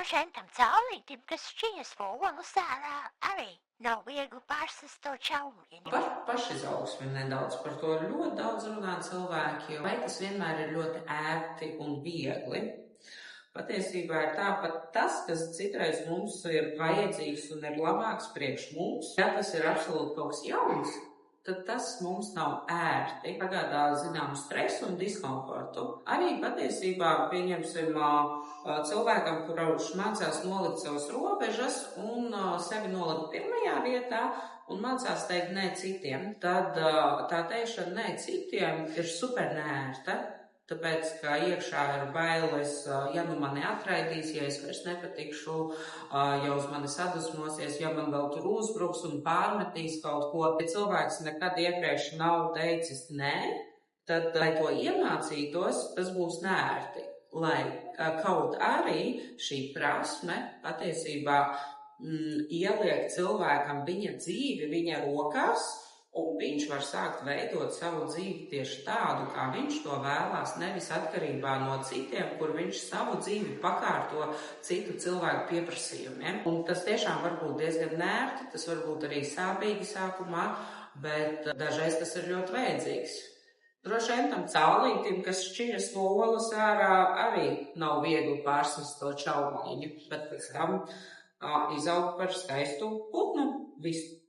droši vien tam caurītim, kas šķies olu sārā, arī nav viegli pārsist to čaumiņu. Par pašizaugsmi nedaudz, par to ļoti daudz runā cilvēki, vai tas vienmēr ir ļoti ērti un viegli. Patiesībā ir tāpat tas, kas citreiz mums ir vajadzīgs un ir labāks priekš mums. Ja tas ir absolūti kaut kas jauns, tad tas mums nav ērti, pagādā zināmu stresu un diskomfortu. Arī patiesībā pieņemsim cilvēkam, kurš mācās nolikt savas robežas un sevi nolikt pirmajā vietā un mācās teikt nē citiem, tad tā teikšana nē citiem ir super neērta. Tāpēc, ka iekšā ir bailes, ja nu mani atraidīs, ja es vairs nepatikšu, ja uz mani sadusmosies, ja man vēl tur uzbruks un pārmetīs kaut ko. Ja cilvēks nekad iepriekš nav teicis nē, tad, lai to iemācītos, tas būs neērti. Lai kaut arī šī prasme patiesībā ieliek cilvēkam viņa dzīvi, viņa rokās, un viņš var sākt veidot savu dzīvi tieši tādu, kā viņš to vēlās, nevis atkarībā no citiem, kur viņš savu dzīvi pakārto citu cilvēku pieprasījumiem. Un tas tiešām var būt diezgan nērti, tas var būt arī sāpīgi sākumā, bet dažreiz tas ir ļoti vajadzīgs. Droši vien tam caulītim, kas šķiras no olas ārā, arī nav viegli pārsist to čaumiņu, bet pēc tam izaug par skaistu putnu. Visu